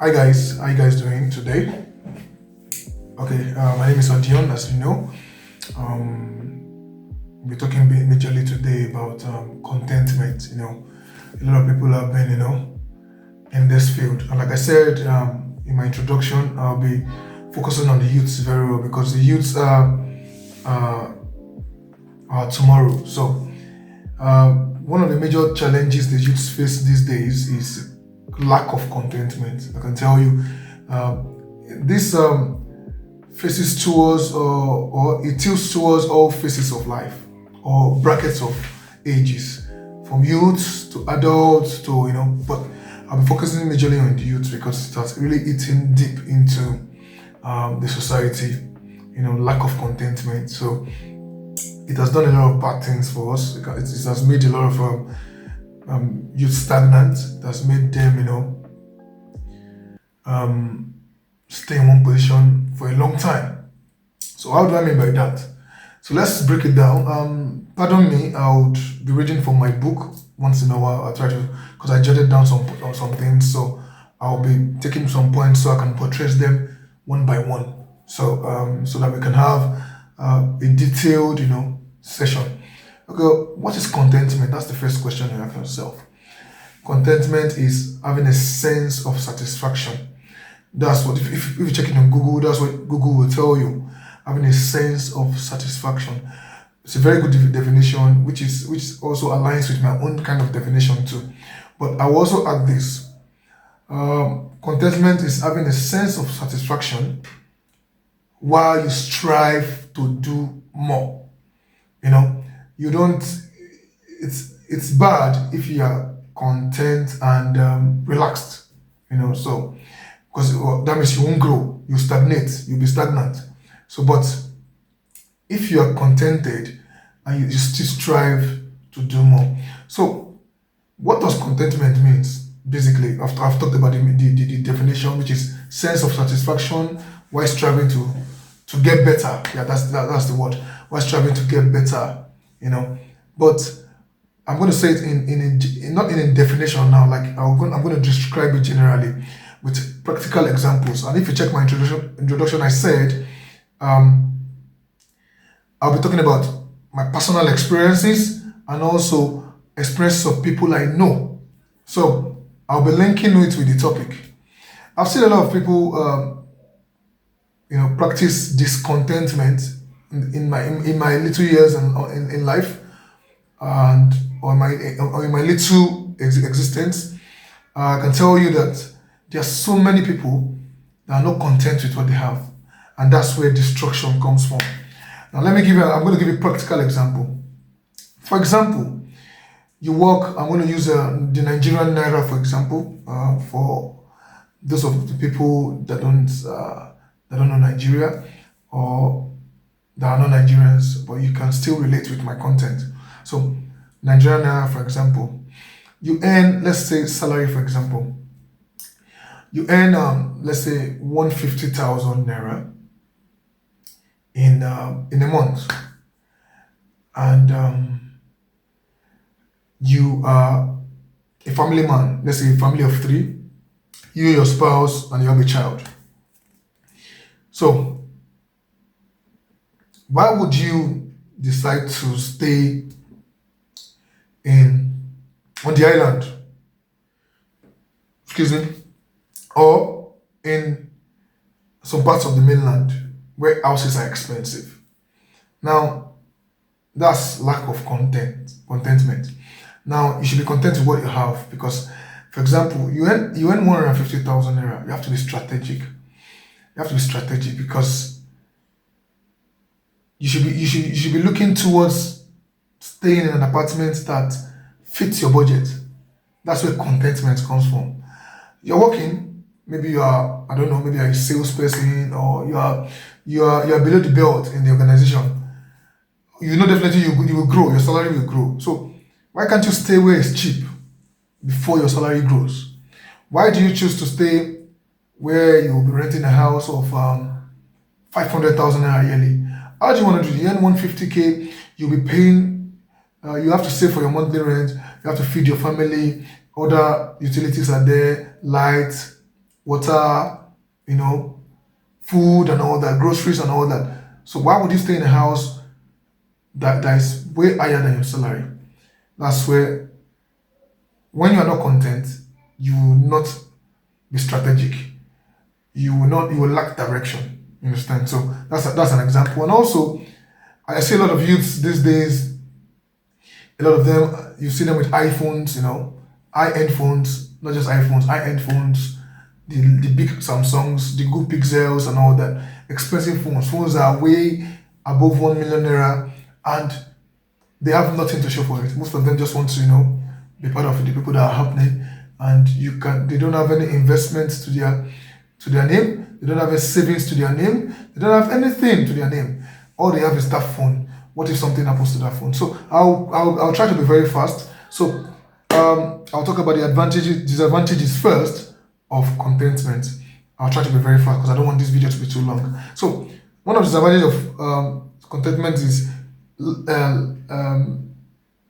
Hi guys, how you guys doing today? Okay, my name is Odion, as you know. We're talking majorly today about contentment. A lot of people have been, in this field, and like I said in my introduction, I'll be focusing on the youths very well because the youths uh, are tomorrow. So, one of the major challenges the youths face these days is lack of contentment. I can tell you, this faces towards or it tilts towards all phases of life or brackets of ages, from youths to adults to but I'm focusing majorly on the youth because it has really eaten deep into the society. Lack of contentment. So it has done a lot of bad things for us. It has made a lot of youth stagnant. It has made them um, stay in one position for a long time. So how do I mean by that? So let's break it down. Pardon me, I would be reading from my book once in a while. I try to, because I jotted down some things. So I'll be taking some points so I can portray them one by one. So that we can have a detailed, session. Okay, what is contentment? That's the first question you have for yourself. Contentment is having a sense of satisfaction. That's what, if you check it on Google, that's what Google will tell you. Having a sense of satisfaction. It's a very good definition, which also aligns with my own kind of definition too. But I will also add this: contentment is having a sense of satisfaction while you strive to do more. You know, you don't. It's bad if you are content and relaxed. So because that means you won't grow, you stagnate, you'll be stagnant. So, but if you are contented and you still strive to do more. So, what does contentment means? Basically, after I've talked about the definition, which is sense of satisfaction while striving to get better. Yeah, that's the word. While striving to get better, But I'm going to say it not in a definition now. Like I'm going to describe it generally with practical examples. And if you check my introduction, I said I'll be talking about my personal experiences and also experiences of people I know. So I'll be linking it with the topic. I've seen a lot of people, practice discontentment in my little years and in life and or in my little existence. I can tell you that there are so many people that are not content with what they have, and that's where destruction comes from. Now, let me give you. I'm going to give you a practical example. For example, you work. I'm going to use the Nigerian naira, for example, for those of the people that don't know Nigeria or that are not Nigerians, but you can still relate with my content. So, Nigerian naira, for example, you earn, let's say, salary, for example, you earn, let's say, 150,000 naira in a month, and you are a family man, let's say a family of three, you, your spouse, and you have a child. So, why would you decide to stay in on the island, excuse me, or in some parts of the mainland where houses are expensive? Now, that's lack of contentment. Now, you should be content with what you have because, for example, you earn 150,000 naira. You have to be strategic. You have to be strategic because you should be looking towards staying in an apartment that fits your budget. That's where contentment comes from. You're working, maybe you are, I don't know, maybe you're a salesperson or you are below the belt in the organization. You know definitely you will grow, your salary will grow. So why can't you stay where it's cheap before your salary grows? Why do you choose to stay where you will be renting a house of 500,000 naira yearly? How do you want to do it? You earn 150K, you'll be paying, you have to save for your monthly rent, you have to feed your family, other utilities are there, light, water, you know, food and all that, groceries and all that. So why would you stay in a house that is way higher than your salary? That's where, when you are not content, you will not be strategic. You will lack direction. You understand? So that's an example. And also, I see a lot of youths these days. A lot of them, you see them with iPhones, high-end phones, not just iPhones, high-end phones, the big Samsungs, the good pixels and all that, expensive phones. Phones are way above 1 million naira, and they have nothing to show for it. Most of them just want to, be part of the people that are happening, and they don't have any investments to their name. They don't have any savings to their name. They don't have anything to their name. All they have is that phone. What if something happens to that phone? So I'll try to be very fast. So I'll talk about the advantages, disadvantages first of contentment. I'll try to be very fast because I don't want this video to be too long. So one of the disadvantages of contentment is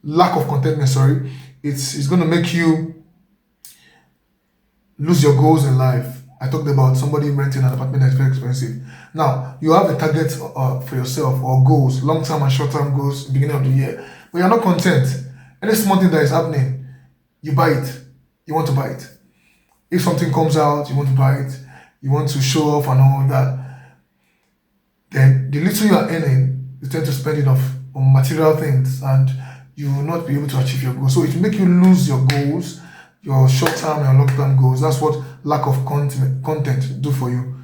lack of contentment. Sorry, it's going to make you lose your goals in life. I talked about somebody renting an apartment that's very expensive. Now, you have a target for yourself, or goals, long-term and short-term goals, beginning of the year, but you're not content. Any small thing that is happening, you buy it. You want to buy it. If something comes out, you want to buy it. You want to show off and all that. Then the little you are earning, you tend to spend it on material things, and you will not be able to achieve your goals. So it will make you lose your goals, your short-term and long-term goals. That's what lack of content do for you,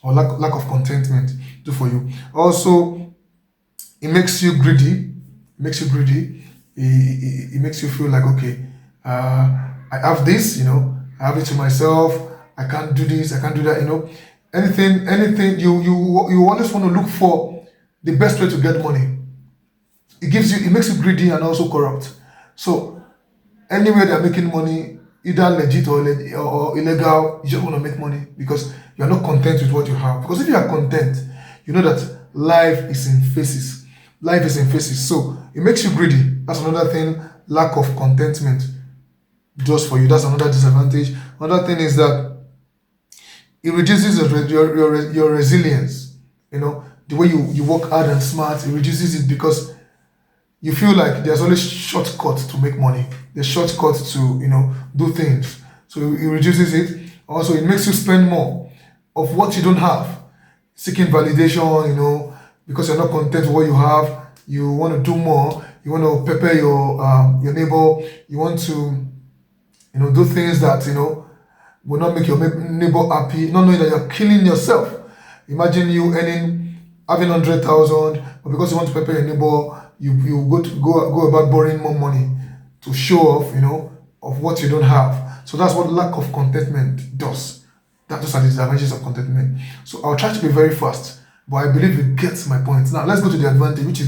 or lack of contentment do for you. Also, it makes you greedy. It makes you feel like, okay, I have this, I have it to myself. I can't do this, I can't do that, anything. You always want to look for the best way to get money. It makes you greedy and also corrupt. So anywhere they're making money, either legit or illegal, you just want to make money because you're not content with what you have. Because if you are content, you know that life is in phases. So it makes you greedy. That's another thing lack of contentment does for you. That's another disadvantage. Another thing is that it reduces your resilience. The way you work hard and smart, it reduces it because you feel like there's always shortcuts to make money. There's shortcuts to, do things. So it reduces it. Also, it makes you spend more of what you don't have. Seeking validation, because you're not content with what you have. You want to do more. You want to pepper your neighbor. You want to, do things that, will not make your neighbor happy, not knowing that you're killing yourself. Imagine you having 100,000, but because you want to pepper your neighbor, you go about borrowing more money to show off, of what you don't have. So that's what lack of contentment does. Those are the disadvantages of contentment. So I'll try to be very fast, but I believe it gets my point. Now let's go to the advantage, which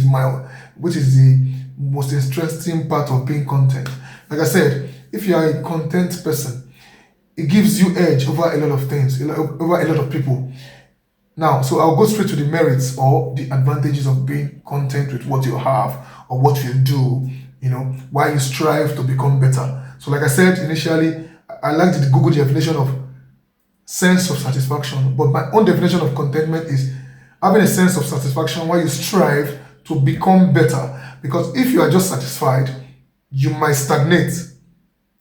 is the most interesting part of being content. Like I said, if you are a content person, it gives you edge over a lot of things, over a lot of people. Now, so I'll go straight to the merits or the advantages of being content with what you have or what you do, why you strive to become better. So like I said initially, I like the Google definition of sense of satisfaction, but my own definition of contentment is having a sense of satisfaction while you strive to become better. Because if you are just satisfied, you might stagnate.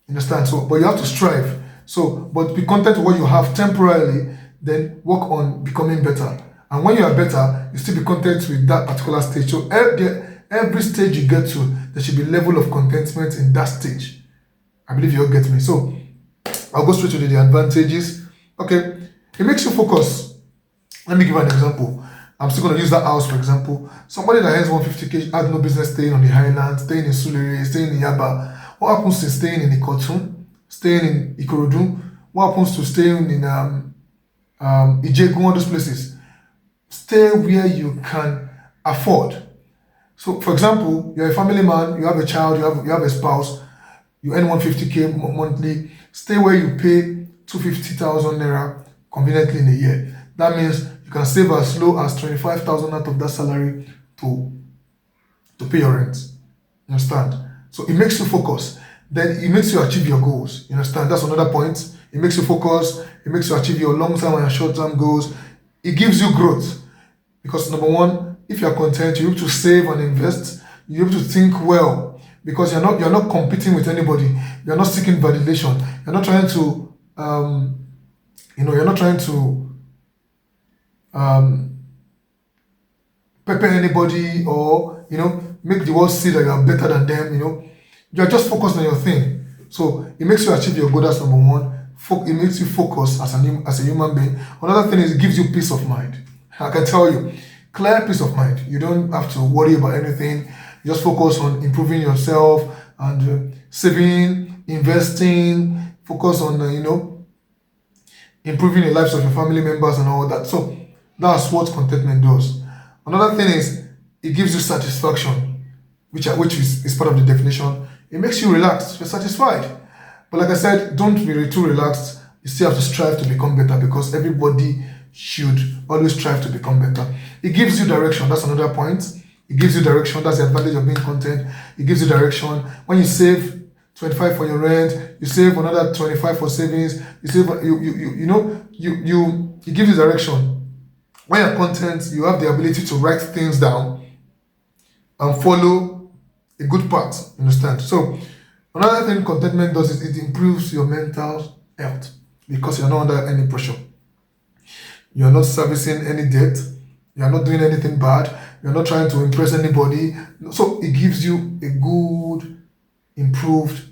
Understand? So, but you have to strive. So, but be content with what you have temporarily, then work on becoming better. And when you are better, you still be content with that particular stage. So every stage you get to, there should be level of contentment in that stage. I believe you all get me. So I'll go straight to the advantages. Okay, it makes you focus. Let me give you an example. I'm still going to use that house for example. Somebody that has 150k has no business staying on the highlands, staying in Sulere, staying in Yaba. What happens to staying in Ikotun, staying in Ikorodu? What happens to staying in Ijegun, all those places? Stay where you can afford. So, for example, you're a family man, you have a child, you have a spouse, you earn 150k monthly. Stay where you pay 250,000 naira conveniently in a year. That means you can save as low as 25,000 out of that salary to pay your rent. You understand? So it makes you focus. Then it makes you achieve your goals. You understand? That's another point. It makes you focus. It makes you achieve your long-term and short-term goals. It gives you growth because number one, if you are content, you're able to save and invest. You're able to think well because you're not competing with anybody. You're not seeking validation. You're not trying to you're not trying to pepper anybody or make the world see that you are better than them. You are just focused on your thing. So it makes you achieve your goal. That's number one. It makes you focus as a human being. Another thing is it gives you peace of mind. I can tell you, clear peace of mind. You don't have to worry about anything. You just focus on improving yourself and saving, investing. Focus on improving the lives of your family members and all that. So that's what contentment does. Another thing is it gives you satisfaction, which is part of the definition. It makes you relaxed. You're satisfied. But like I said, don't be too relaxed. You still have to strive to become better because everybody should always strive to become better. It gives you direction. That's another point. It gives you direction. That's the advantage of being content. It gives you direction. When you save 25 for your rent, you save another 25 for savings. You save it gives you direction. When you're content, you have the ability to write things down and follow a good path. Understand? So another thing contentment does is it improves your mental health because you're not under any pressure. You're not servicing any debt. You're not doing anything bad. You're not trying to impress anybody. So it gives you a good, improved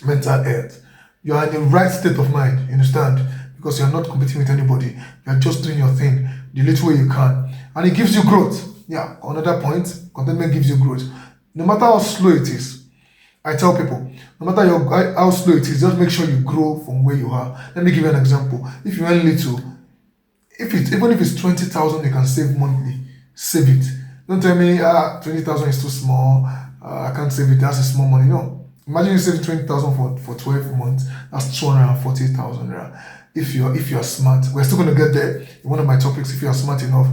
mental health. You're in the right state of mind, you understand? Because you're not competing with anybody. You're just doing your thing the little way you can. And it gives you growth. Yeah, another point, contentment gives you growth. No matter how slow it is, I tell people, no matter how slow it is, just make sure you grow from where you are. Let me give you an example. If you earn little, even if it's 20,000 you can save monthly, save it. Don't tell me 20,000 is too small, I can't save it, that's a small money. No. Imagine you save 20,000 for 12 months, that's 240,000 naira. If you're smart, we're still going to get there in one of my topics. If you are smart enough,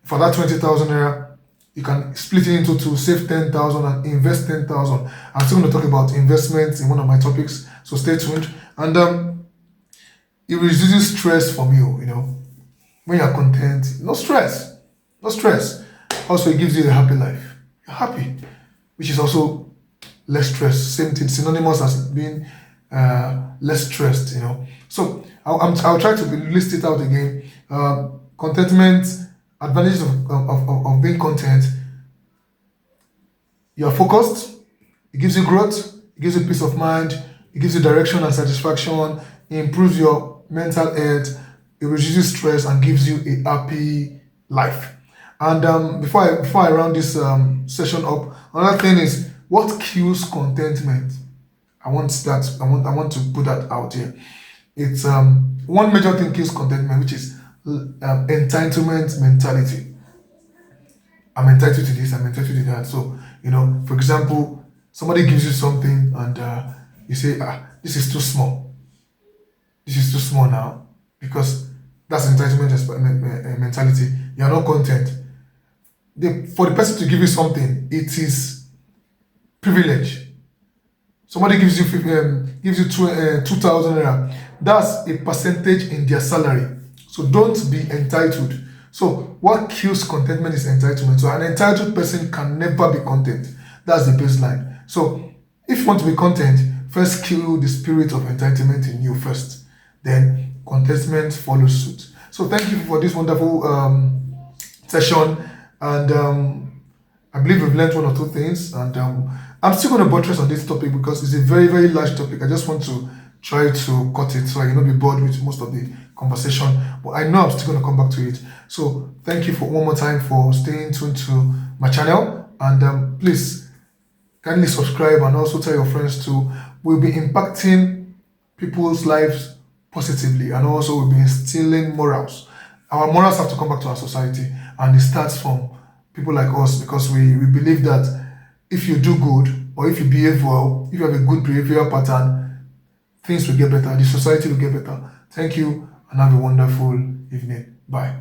for that 20,000 naira, you can split it into two, save 10,000 and invest 10,000. I'm still going to talk about investments in one of my topics, so stay tuned. And it reduces stress from you. When you're content, no stress. Also, it gives you a happy life. You're happy, which is also less stress. Same thing, synonymous as being less stressed. So I'll try to list it out again. Contentment, advantages of being content. You are focused. It gives you growth. It gives you peace of mind. It gives you direction and satisfaction. It improves your mental health. It reduces stress and gives you a happy life. And before I round this session up, another thing is what kills contentment. I want to put that out here. It's one major thing kills contentment, which is entitlement mentality. I'm entitled to this. I'm entitled to that. So for example, somebody gives you something and you say, this is too small. This is too small now because that's entitlement mentality. You're not content. For the person to give you something, it is privilege. Somebody gives you 2,000 naira. That's a percentage in their salary. So don't be entitled. So what kills contentment is entitlement. So an entitled person can never be content. That's the baseline. So if you want to be content, first kill the spirit of entitlement in you first. Then contentment follows suit. So thank you for this wonderful session. And I believe we've learned one or two things. And I'm still going to buttress on this topic because it's a very, very large topic. I just want to try to cut it so I cannot be bored with most of the conversation. But I know I'm still going to come back to it. So thank you for one more time for staying tuned to my channel. And please kindly subscribe and also tell your friends to. We'll be impacting people's lives positively and also we'll be instilling morals. Our morals have to come back to our society and it starts from people like us because we believe that if you do good or if you behave well, if you have a good behavioral pattern, things will get better, the society will get better. Thank you and have a wonderful evening. Bye.